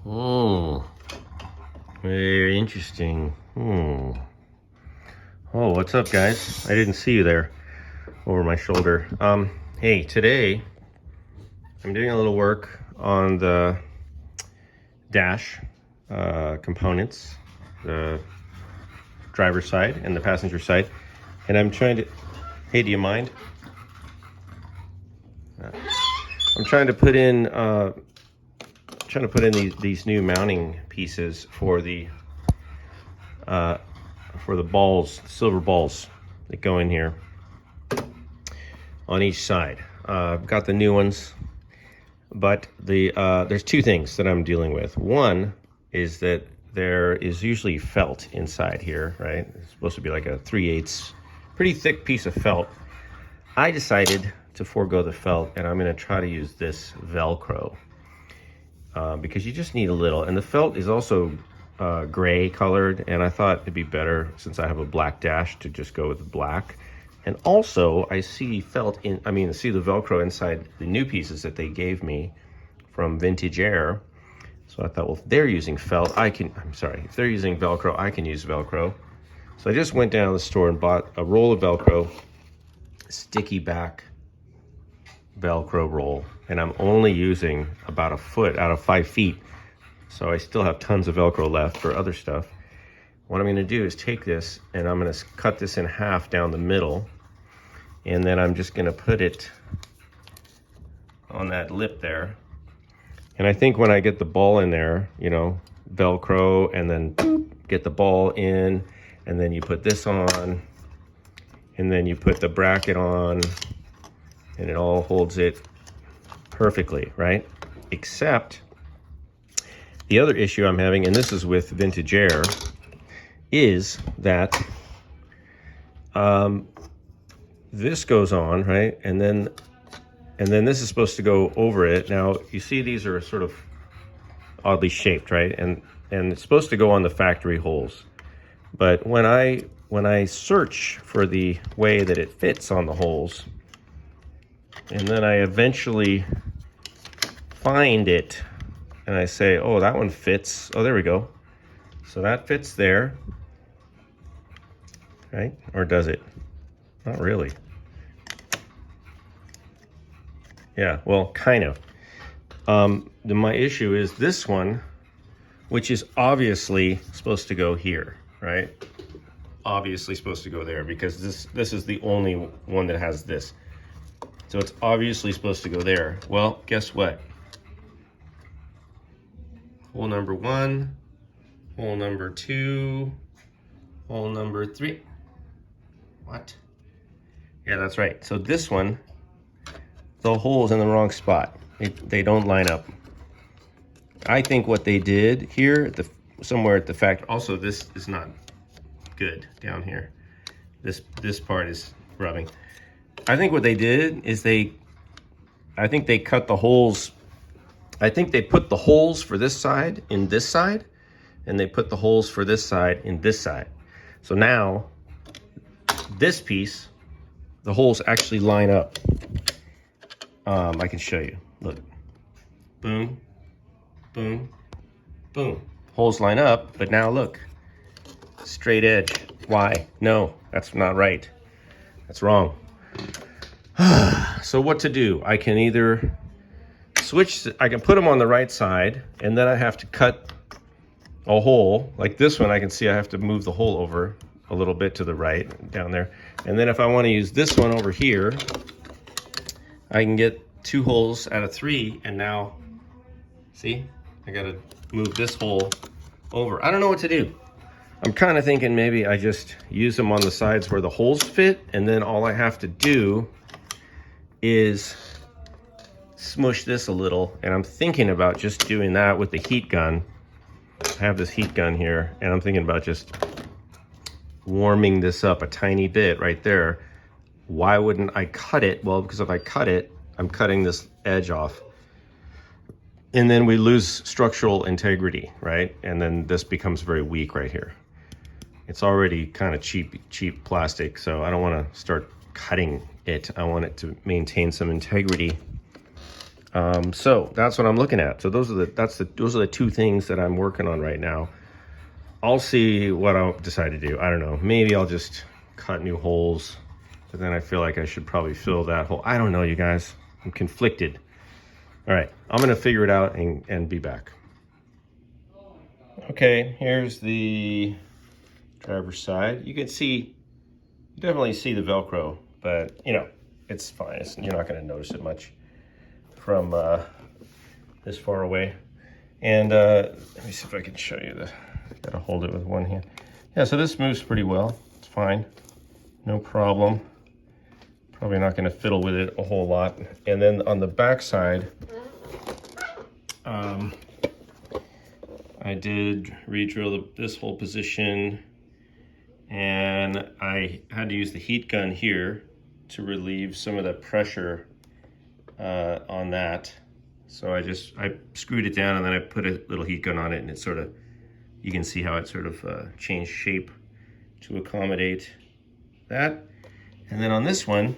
Hmm. Very interesting. Oh, what's up, guys? I didn't see you there over my shoulder. Hey, today I'm doing a little work on the dash components, the driver's side and the passenger side, and I'm trying to. Hey, do you mind? I'm trying to put in these new mounting pieces for the balls, silver balls that go in here on each side. I've got the new ones, but there's two things that I'm dealing with. One is that there is usually felt inside here, right? It's supposed to be like a 3/8, pretty thick piece of felt. I decided to forego the felt, and I'm going to try to use this Velcro because you just need a little. And the felt is also gray colored, and I thought it'd be better, since I have a black dash, to just go with black. And also I see see the Velcro inside the new pieces that they gave me from Vintage Air. So I thought, well, if they're using felt, if they're using Velcro, I can use Velcro. So I just went down to the store and bought a roll of Velcro, sticky back Velcro roll, and I'm only using about a foot out of 5 feet. So I still have tons of Velcro left for other stuff. What I'm going to do is take this and I'm going to cut this in half down the middle, and then I'm just going to put it on that lip there. And I think when I get the ball in there, Velcro, and then boop, get the ball in, and then you put this on, and then you put the bracket on, and it all holds it perfectly, right? Except the other issue I'm having, and this is with Vintage Air, is that this goes on, right? And then this is supposed to go over it. Now, you see these are sort of oddly shaped, right? And it's supposed to go on the factory holes. But when I search for the way that it fits on the holes, and then I eventually find it, and I say, oh, that one fits. Oh, there we go. So that fits there, right? Or does it? Not really. Yeah, well, kind of. My issue is this one, which is obviously supposed to go here, right? Obviously supposed to go there, because this is the only one that has this. So it's obviously supposed to go there. Well, guess what? Hole number 1, hole number 2, hole number 3. What? Yeah, that's right. So this one, the hole's in the wrong spot. They don't line up. I think what they did here, somewhere at the factory, also this is not good down here. This part is rubbing. I think what they did is I think they cut the holes. I think they put the holes for this side in this side, and they put the holes for this side in this side. So now this piece, the holes actually line up. I can show you. Look. Boom, boom, boom. Holes line up, but now look. Straight edge. Why? No, that's not right. That's wrong. So what to do? I can either I can put them on the right side, and then I have to cut a hole. Like this one, I can see I have to move the hole over a little bit to the right, down there. And then if I want to use this one over here, I can get 2 holes out of 3, and now, see? I gotta move this hole over. I don't know what to do. I'm kind of thinking maybe I just use them on the sides where the holes fit, and then all I have to do is smush this a little. And I'm thinking about just doing that with the heat gun. I have this heat gun here, and I'm thinking about just warming this up a tiny bit right there. Why wouldn't I cut it? Well, because if I cut it, I'm cutting this edge off, and then we lose structural integrity, right? And then this becomes very weak right here. It's already kind of cheap plastic, so I don't want to start cutting it. I want it to maintain some integrity. So that's what I'm looking at. So those are the two things that I'm working on right now. I'll see what I'll decide to do. I don't know. Maybe I'll just cut new holes, but then I feel like I should probably fill that hole. I don't know, you guys. I'm conflicted. All right, I'm gonna figure it out and be back. Okay, here's the driver's side. You definitely see the Velcro, but you know, it's fine. You're not gonna notice it much from this far away. And let me see if I can show you gotta hold it with one hand. Yeah, so this moves pretty well. It's fine, no problem. Probably not gonna fiddle with it a whole lot. And then on the back side, I did re-drill this whole position, and I had to use the heat gun here to relieve some of the pressure on that. So I screwed it down, and then I put a little heat gun on it, and it sort of, you can see how it sort of changed shape to accommodate that. And then on this one,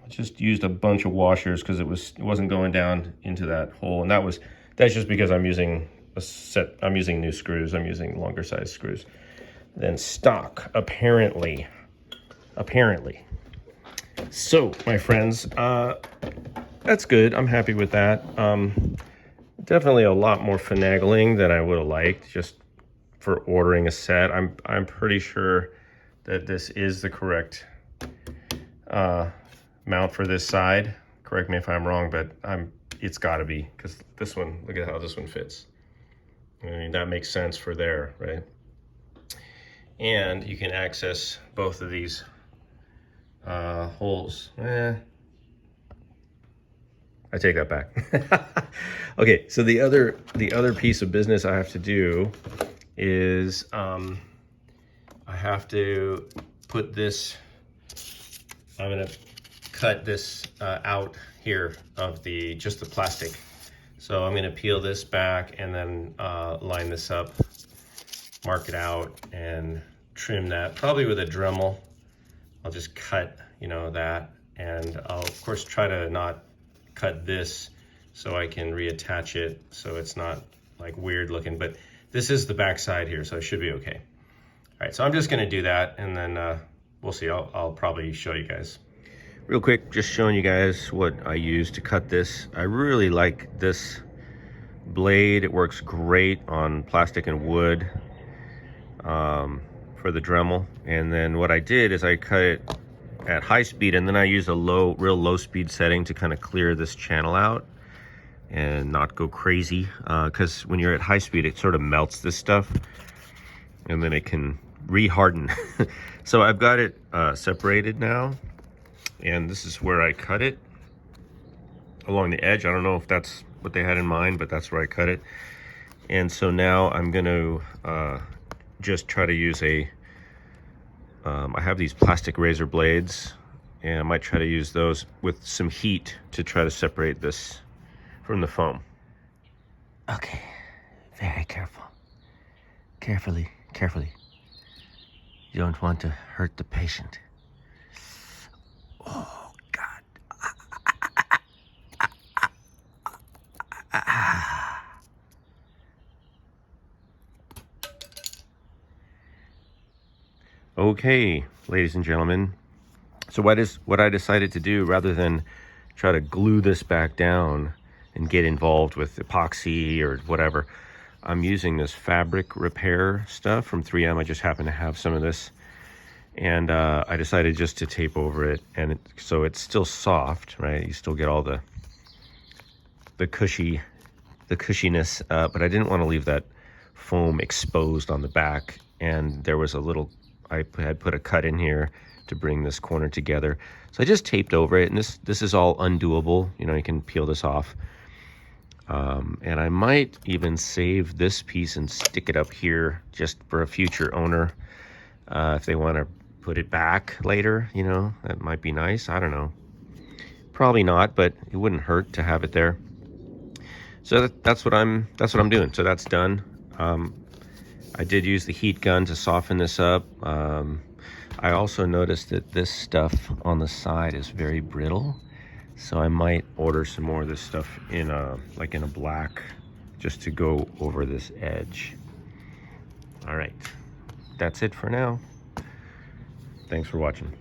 I just used a bunch of washers because it wasn't going down into that hole, and that's just because I'm using new screws. I'm using longer size screws than stock, apparently. So, my friends, that's good. I'm happy with that. Definitely a lot more finagling than I would have liked just for ordering a set. I'm pretty sure that this is the correct mount for this side. Correct me if I'm wrong, but it's got to be, because this one, look at how this one fits. I mean, that makes sense for there, right? And you can access both of these holes. I take that back. Okay, so the other piece of business I have to do is I have to put this, I'm gonna cut this out here of just the plastic. So I'm gonna peel this back and then line this up, mark it out, and trim that, probably with a Dremel. I'll just cut, that, and I'll of course try to not cut this so I can reattach it so it's not like weird looking, but this is the back side here, so it should be okay. All right, so I'm just gonna do that, and then we'll see. I'll probably show you guys. Real quick, just showing you guys what I use to cut this. I really like this blade. It works great on plastic and wood for the Dremel. And then what I did is I cut it at high speed, and then I use a real low speed setting to kind of clear this channel out and not go crazy. Because when you're at high speed, it sort of melts this stuff, and then it can re-harden. So I've got it separated now. And this is where I cut it, along the edge. I don't know if that's what they had in mind, but that's where I cut it. And so now I'm gonna just try to use I have these plastic razor blades, and I might try to use those with some heat to try to separate this from the foam. Okay, very careful. Carefully. You don't want to hurt the patient. Oh, God. Okay, ladies and gentlemen. So what I decided to do, rather than try to glue this back down and get involved with epoxy or whatever, I'm using this fabric repair stuff from 3M. I just happen to have some of this. And I decided just to tape over it, and so it's still soft, right? You still get all the cushiness, but I didn't want to leave that foam exposed on the back. And there was I had put a cut in here to bring this corner together. So I just taped over it, and this is all undoable. You can peel this off. And I might even save this piece and stick it up here just for a future owner. If they want to put it back later, that might be nice. I don't know. Probably not, but it wouldn't hurt to have it there. So that's what I'm doing. So that's done. I did use the heat gun to soften this up. I also noticed that this stuff on the side is very brittle. So I might order some more of this stuff in a black, just to go over this edge. All right, that's it for now. Thanks for watching.